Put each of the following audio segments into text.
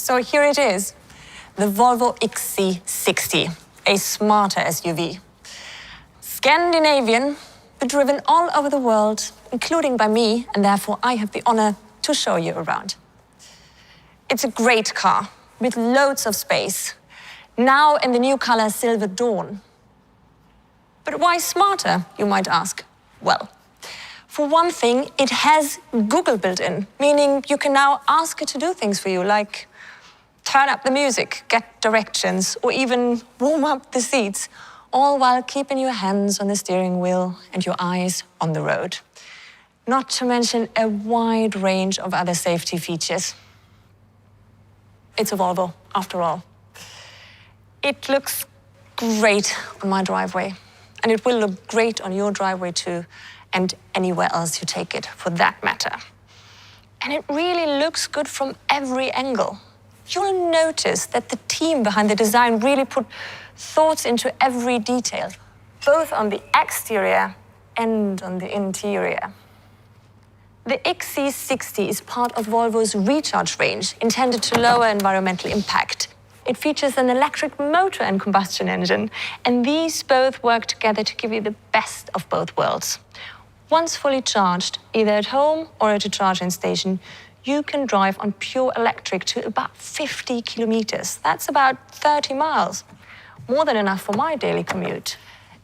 So here it is, the Volvo XC60, a smarter SUV. Scandinavian, but driven all over the world, including by me, and therefore I have the honor to show you around. It's a great car with loads of space, now in the new color Silver Dawn. But why smarter, you might ask? Well, for one thing, it has Google built in, meaning you can now ask it to do things for you, like turn up the music, get directions, or even warm up the seats, all while keeping your hands on the steering wheel and your eyes on the road. Not to mention a wide range of other safety features. It's a Volvo, after all. It looks great on my driveway, and it will look great on your driveway too, and anywhere else you take it, for that matter. And it really looks good from every angle. You'll notice that the team behind the design really put thoughts into every detail, both on the exterior and on the interior. The XC60 is part of Volvo's Recharge range, intended to lower environmental impact. It features an electric motor and combustion engine, and these both work together to give you the best of both worlds. Once fully charged, either at home or at a charging station, you can drive on pure electric to about 50 kilometers. That's about 30 miles. More than enough for my daily commute.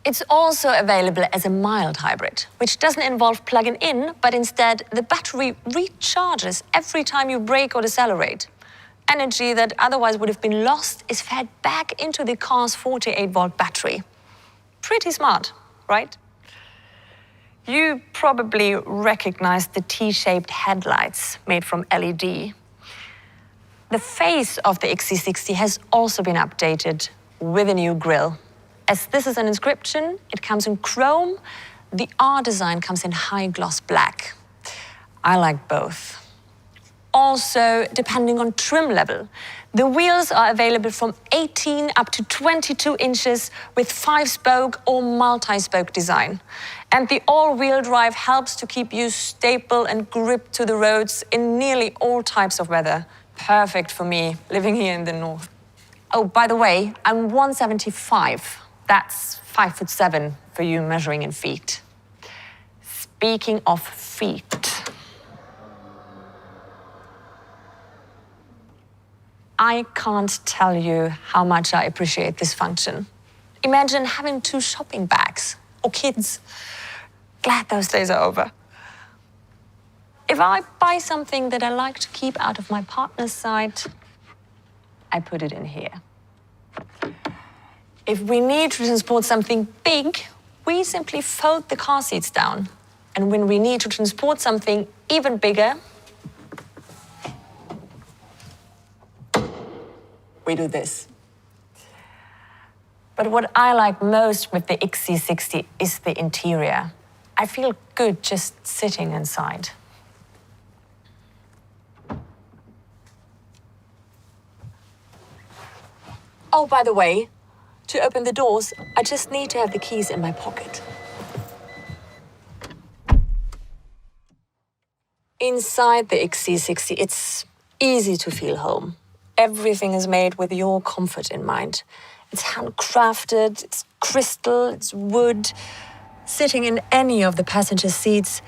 It's also available as a mild hybrid, which doesn't involve plugging in, but instead the battery recharges every time you brake or decelerate. Energy that otherwise would have been lost is fed back into the car's 48-volt battery. Pretty smart, right? You probably recognize the T-shaped headlights made from LED. The face of the XC60 has also been updated with a new grille. As this is an inscription, it comes in chrome. The R design comes in high gloss black. I like both. Also, depending on trim level, the wheels are available from 18 up to 22 inches with 5-spoke or multi-spoke design. And the all-wheel drive helps to keep you stable and gripped to the roads in nearly all types of weather. Perfect for me, living here in the north. Oh, by the way, I'm 175. That's 5'7" for you measuring in feet. Speaking of feet, I can't tell you how much I appreciate this function. Imagine having 2 shopping bags, or kids. Glad those days are over. If I buy something that I like to keep out of my partner's sight, I put it in here. If we need to transport something big, we simply fold the car seats down. And when we need to transport something even bigger, we do this. But what I like most with the XC60 is the interior. I feel good just sitting inside. Oh, by the way, to open the doors, I just need to have the keys in my pocket. Inside the XC60, it's easy to feel home. Everything is made with your comfort in mind. It's handcrafted, it's crystal, it's wood. Sitting in any of the passenger seats,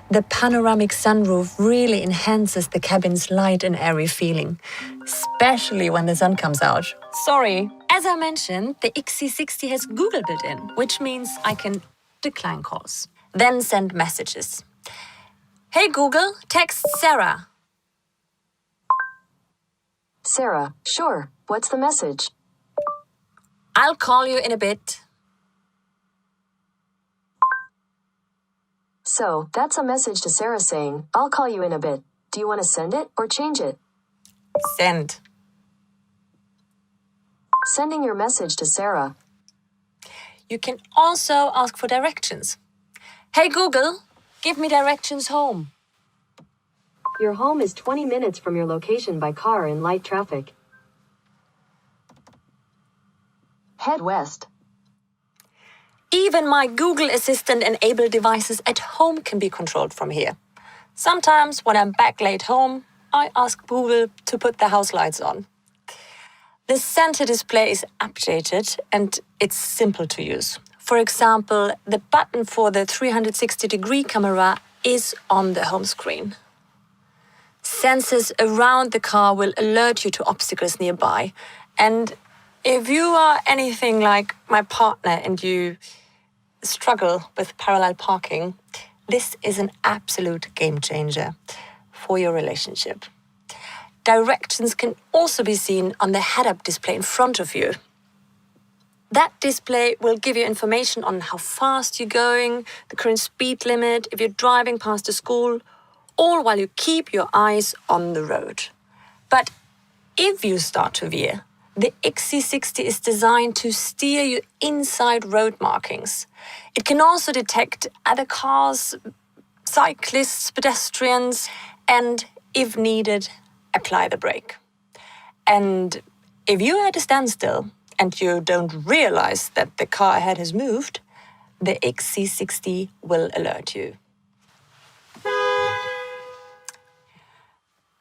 the panoramic sunroof really enhances the cabin's light and airy feeling, especially when the sun comes out. Sorry, as I mentioned, the XC60 has Google built in, which means I can decline calls, then send messages. Hey Google, text Sarah. Sarah, sure. What's the message? I'll call you in a bit. So, that's a message to Sarah saying, I'll call you in a bit. Do you want to send it or change it? Send. Sending your message to Sarah. You can also ask for directions. Hey Google, give me directions home. Your home is 20 minutes from your location by car in light traffic. Head west. Even my Google Assistant-enabled devices at home can be controlled from here. Sometimes when I'm back late home, I ask Google to put the house lights on. The center display is updated and it's simple to use. For example, the button for the 360-degree camera is on the home screen. Sensors around the car will alert you to obstacles nearby. And if you are anything like my partner and you struggle with parallel parking, this is an absolute game changer for your relationship. Directions can also be seen on the head-up display in front of you. That display will give you information on how fast you're going, the current speed limit, if you're driving past a school, all while you keep your eyes on the road. But if you start to veer, the XC60 is designed to steer you inside road markings. It can also detect other cars, cyclists, pedestrians, and, if needed, apply the brake. And if you're at a standstill and you don't realize that the car ahead has moved, the XC60 will alert you.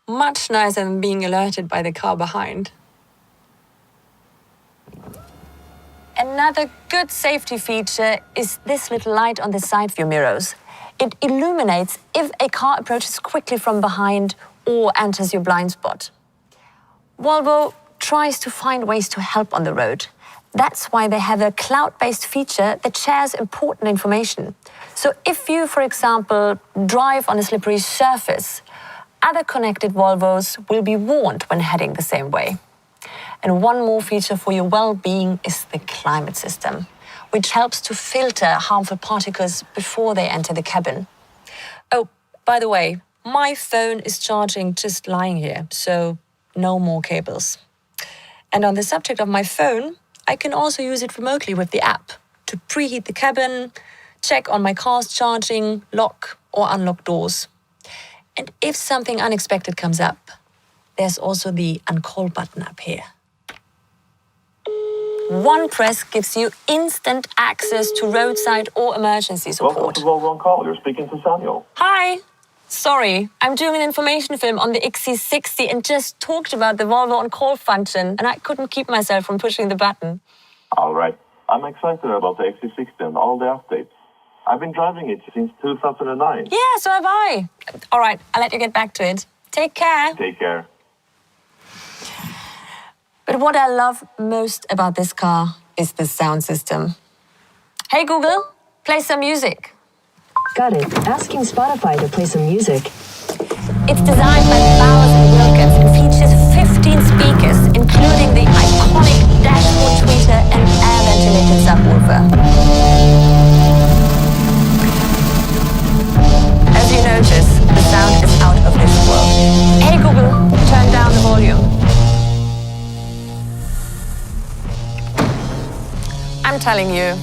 Much nicer than being alerted by the car behind. Another good safety feature is this little light on the side view mirrors. It illuminates if a car approaches quickly from behind or enters your blind spot. Volvo tries to find ways to help on the road. That's why they have a cloud-based feature that shares important information. So if you, for example, drive on a slippery surface, other connected Volvos will be warned when heading the same way. And one more feature for your well-being is the climate system, which helps to filter harmful particles before they enter the cabin. Oh, by the way, my phone is charging just lying here, so no more cables. And on the subject of my phone, I can also use it remotely with the app to preheat the cabin, check on my car's charging, lock or unlock doors. And if something unexpected comes up, there's also the on-call button up here. One press gives you instant access to roadside or emergency support. Welcome to Volvo on Call. You're speaking to Samuel. Hi. Sorry, I'm doing an information film on the XC60 and just talked about the Volvo on Call function, and I couldn't keep myself from pushing the button. All right. I'm excited about the XC60 and all the updates. I've been driving it since 2009. Yeah, so have I. All right, I'll let you get back to it. Take care. Take care. But what I love most about this car is the sound system. Hey Google, play some music. Got it. Asking Spotify to play some music. It's designed by Bowers and Wilkins and features 15 speakers, including the iconic dashboard tweeter and air-ventilated subwoofer. As you notice, the sound is out of this world. Hey Google, turn down the volume. I'm telling you,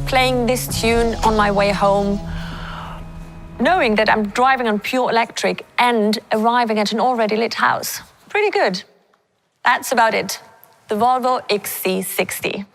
playing this tune on my way home, knowing that I'm driving on pure electric and arriving at an already lit house. Pretty good. That's about it. The Volvo XC60.